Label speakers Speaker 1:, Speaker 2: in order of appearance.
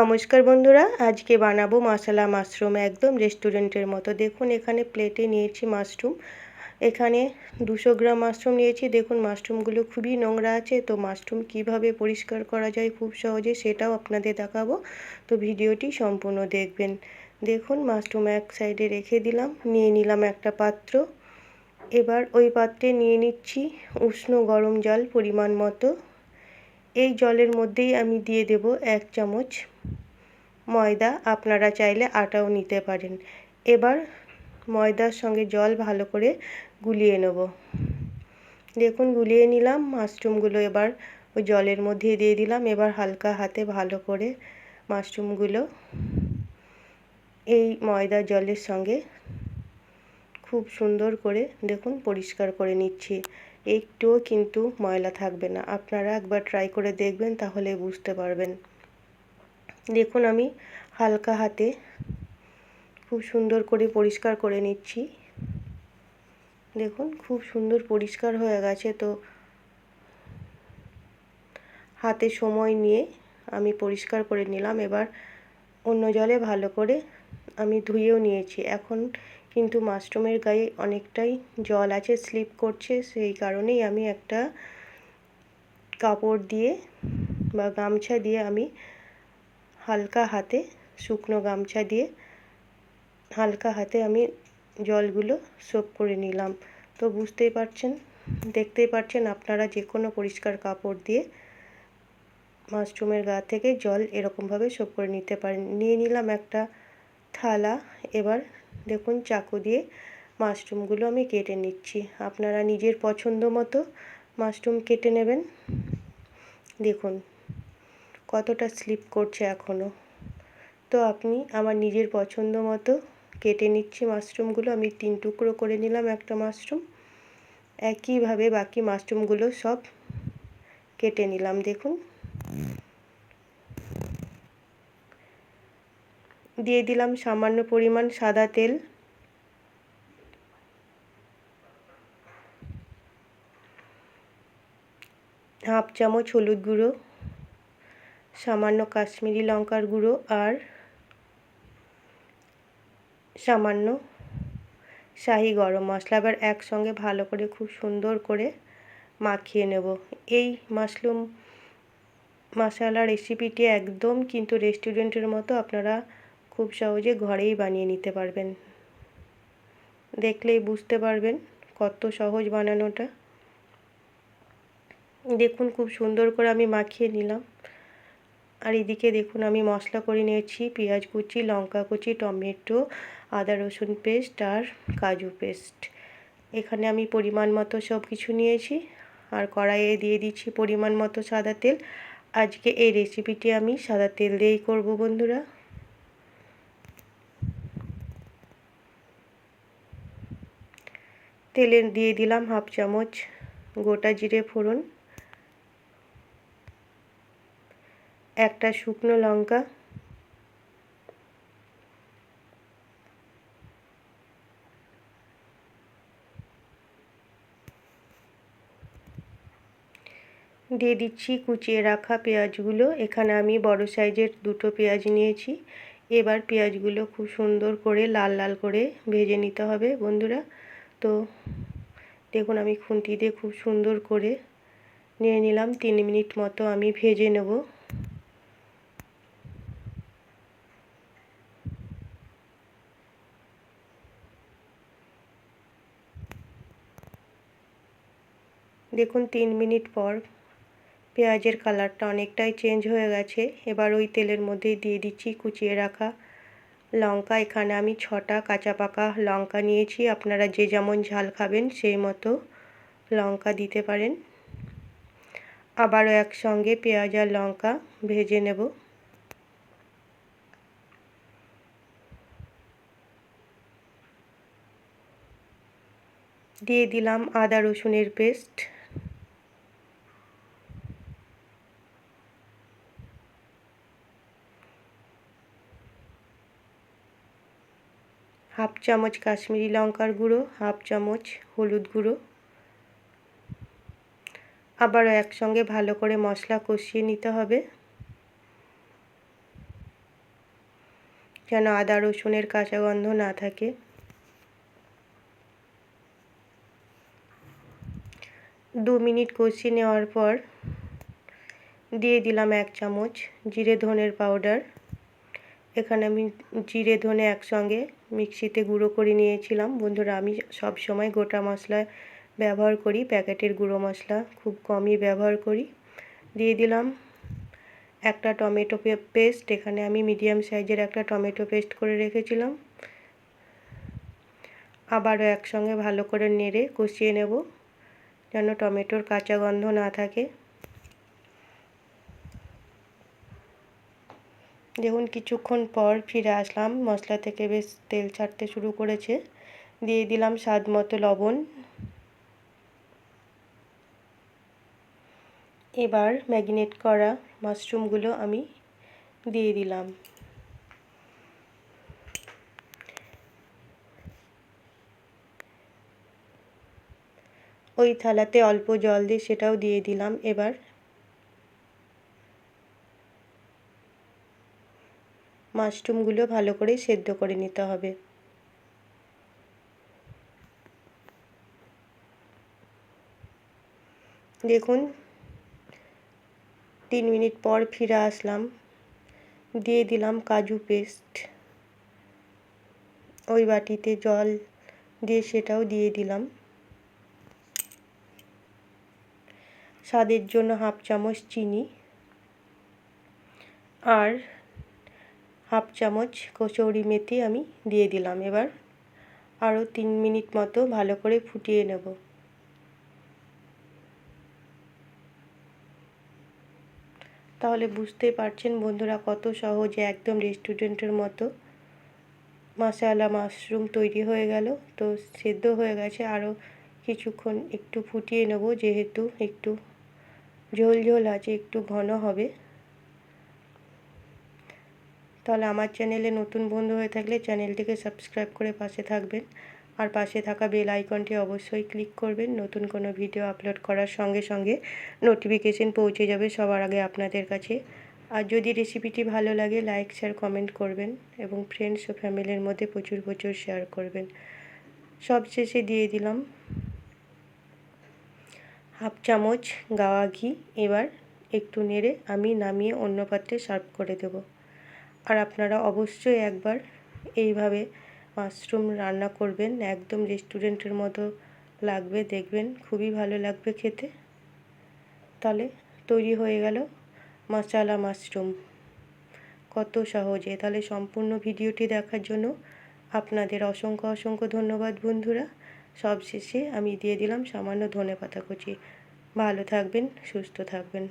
Speaker 1: নমস্কার বন্ধুরা, আজকে বানাবো মশলা মাশরুম একদম রেস্টুরেন্টের মতো। দেখুন এখানে প্লেটে নিয়েছি মাশরুম। এখানে 200 গ্রাম মাশরুম নিয়েছি। দেখুন মাশরুমগুলো খুবই নোংরা আছে, তো মাশরুম কিভাবে পরিষ্কার করা যায় খুব সহজে সেটাও আপনাদের দেখাবো, তো ভিডিওটি সম্পূর্ণ দেখবেন। দেখুন মাশরুম এক সাইডে রেখে দিলাম, নিয়ে নিলাম একটা পাত্র। এবার ওই পাত্রে নিয়ে নিচ্ছি উষ্ণ গরম জল পরিমাণ মতো। এই জলের মধ্যেই আমি দিয়ে দেব 1 চামচ ময়দা, আপনারা চাইলে আটাও নিতে পারেন। এবার ময়দার সঙ্গে জল ভালো করে গুলিয়ে নেব। দেখুন গুলিয়ে নিলাম মাশরুমগুলো, এবার ওই জলের মধ্যে দিয়ে দিলাম। এবার হালকা হাতে ভালো করে মাশরুমগুলো এই ময়দা জলের সঙ্গে খুব সুন্দর করে দেখুন পরিষ্কার করে নিচ্ছি। একটুও কিন্তু ময়লা থাকবে না, আপনারা একবার ট্রাই করে দেখবেন তাহলে বুঝতে পারবেন। দেখুন আমি হালকা হাতে খুব সুন্দর করে পরিষ্কার করে নিচ্ছি। দেখুন খুব সুন্দর পরিষ্কার হয়ে গেছে। তো হাতে সময় নিয়ে আমি পরিষ্কার করে নিলাম। এবার অন্য জলে ভালো করে আমি ধুয়েও নিয়েছি। এখন কিন্তু মাশরুমের গায়ে অনেকটাই জল আছে, স্লিপ করছে, সেই কারণেই আমি একটা কাপড় দিয়ে বা গামছা দিয়ে আমি হালকা হাতে, শুকনো গামছা দিয়ে হালকা হাতে আমি জলগুলো সোপ করে নিলাম। তো বুঝতেই পারছেন, দেখতেই পাচ্ছেন আপনারা, যে কোনো পরিষ্কার কাপড় দিয়ে মাশরুমের গা থেকে জল এরকমভাবে সোপ করে নিতে পারেন। নিয়ে নিলাম একটা থালা। এবার দেখুন চাকু দিয়ে মাশরুমগুলো আমি কেটে নিচ্ছি। আপনারা নিজের পছন্দ মতো মাশরুম কেটে নেবেন। দেখুন কতটা স্লিপ করছে এখনও। তো আপনি আমার নিজের পছন্দ মতো কেটে নিচ্ছি মাশরুমগুলো। আমি 3 টুকরো করে নিলাম একটা মাশরুম। একইভাবে বাকি মাশরুমগুলো সব কেটে নিলাম। দেখুন দিয়ে দিলাম সামান্য পরিমাণ সাদা তেল, হাফ চামচ হলুদ গুঁড়ো, সামান্য কাশ্মীরি লঙ্কার গুঁড়ো আর সামান্য শাহি গরম মশলা। এবার একসঙ্গে ভালো করে খুব সুন্দর করে মাখিয়ে নেব। এই মাশরুম মশলা রেসিপিটি একদম কিন্তু রেস্টুরেন্টের মতো, আপনারা খুব সহজে ঘরেই বানিয়ে নিতে পারবেন। দেখলেই বুঝতে পারবেন কত সহজ বানানোটা। দেখুন খুব সুন্দর করে আমি মাখিয়ে নিলাম। আর এদিকে দেখুন আমি মশলা করে নিয়েছি পেঁয়াজ কুচি, লঙ্কা কুচি, টমেটো, আদা রসুন পেস্ট আর কাজু পেস্ট। এখানে আমি পরিমাণ মতো সব কিছু নিয়েছি। আর কড়াইয়ে দিয়ে দিচ্ছি পরিমাণ মতো সাদা তেল। আজকে এই রেসিপিটি আমি সাদা তেল দিয়েই করব বন্ধুরা। তেলে দিয়ে দিলাম হাফ চামচ গোটা জিরে ফোড়ন, একটা শুকনো লঙ্কা, দিয়ে দিচ্ছি কুচিয়ে রাখা পেঁয়াজগুলো। এখানে আমি বড় সাইজের 2টো পেঁয়াজ নিয়েছি। এবার পেঁয়াজগুলো খুব সুন্দর করে লাল লাল করে ভেজে নিতে হবে বন্ধুরা। তো দেখুন আমি খুন্তি দিয়ে খুব সুন্দর করে নিয়ে নিলাম। 3 মিনিট মতো আমি ভেজে নেব। দেখুন 3 মিনিট পর পেঁয়াজের কালারটা অনেকটাই চেঞ্জ হয়ে গেছে। এবার ওই তেলের মধ্যেই দিয়ে দিচ্ছি কুচিয়ে রাখা লঙ্কা। এখানে আমি 6টা কাঁচা পাকা লঙ্কা নিয়েছি, আপনারা যে যেমন ঝাল খাবেন সেই মতো লঙ্কা দিতে পারেন। আবারও একসঙ্গে পেঁয়াজ আর লঙ্কা ভেজে নেব। দিয়ে দিলাম আদা রসুনের পেস্ট, হাফ চামচ কাশ্মীরি লঙ্কার গুঁড়ো, হাফ চামচ হলুদ গুঁড়ো। আবারও একসঙ্গে ভালো করে মশলা কষিয়ে নিতে হবে। যেন আদা রসুনের কাঁচা গন্ধ না থাকে। দু মিনিট কষিয়ে নেওয়ার পর দিয়ে দিলাম 1 চামচ জিরে ধনের পাউডার। এখানে আমি জিরে ধনে একসঙ্গে মিক্সিতে গুঁড়ো করে নিয়েছিলাম। বন্ধুরা, আমি সব সময় গোটা মশলা ব্যবহার করি, প্যাকেটের গুঁড়ো মশলা খুব কমই ব্যবহার করি। দিয়ে দিলাম একটা টমেটো পেস্ট। এখানে আমি মিডিয়াম সাইজের একটা টমেটো পেস্ট করে রেখেছিলাম। আবারও একসঙ্গে ভালো করে নেড়ে কষিয়ে নেব যেন টমেটোর কাঁচা গন্ধ না থাকে। দেখুন কিছুক্ষণ পর ফিরে আসলাম, মশলা থেকে বেশ তেল ছাড়তে শুরু করেছে। দিয়ে দিলাম স্বাদ মতো লবণ। এবার ম্যারিনেট করা মাশরুমগুলো আমি দিয়ে দিলাম। ওই থালাতে অল্প জল দিয়ে সেটাও দিয়ে দিলাম। এবার মাশরুমগুলো ভালো করে সেদ্ধ করে নিতে হবে। দেখুন 3 মিনিট পর ফিরে আসলাম। দিয়ে দিলাম কাজু পেস্ট। ওই বাটিতে জল দিয়ে সেটাও দিয়ে দিলাম। স্বাদের জন্য 1/2 চামচ চিনি আর 1/2 চামচ কসুরি মেথি আমি দিয়ে দিলাম। এবার আরও 3 মিনিট মতো ভালো করে ফুটিয়ে নেব। তাহলে বুঝতেই পারছেন বন্ধুরা কত সহজে একদম রেস্টুরেন্টের মতো মশালা মাশরুম তৈরি হয়ে গেল। তো সেদ্ধ হয়ে গেছে, আরও কিছুক্ষণ একটু ফুটিয়ে নেব, যেহেতু একটু ঝোল ঝোল আছে, একটু ঘন হবে। তাহলে আমার চ্যানেলে নতুন বন্ধু হয়ে থাকলে চ্যানেলটিকে সাবস্ক্রাইব করে পাশে থাকবেন, আর পাশে থাকা বেল আইকনটি অবশ্যই ক্লিক করবেন। নতুন কোনো ভিডিও আপলোড করার সঙ্গে সঙ্গে নোটিফিকেশন পৌঁছে যাবে সবার আগে আপনাদের কাছে। আর যদি রেসিপিটি ভালো লাগে লাইক শেয়ার কমেন্ট করবেন এবং ফ্রেন্ডস ও ফ্যামিলির মধ্যে প্রচুর প্রচুর শেয়ার করবেন। সবশেষে দিয়ে দিলাম 1/2 চামচ গাওয়া ঘি। এবার একটু নেড়ে আমি নামিয়ে অন্য পাত্রে সার্ভ করে দেব। আর আপনারা অবশ্যই একবার এইভাবে মাশরুম রান্না করবেন, একদম রেস্টুরেন্টের মতো লাগবে, দেখবেন খুবই ভালো লাগবে খেতে। তাহলে তৈরি হয়ে গেল মশালা মাশরুম, কত সহজে। তাহলে সম্পূর্ণ ভিডিওটি দেখার জন্য আপনাদের অসংখ্য অসংখ্য ধন্যবাদ বন্ধুরা। সবশেষে আমি দিয়ে দিলাম সামান্য ধনেপাতা কুচি। ভালো থাকবেন, সুস্থ থাকবেন।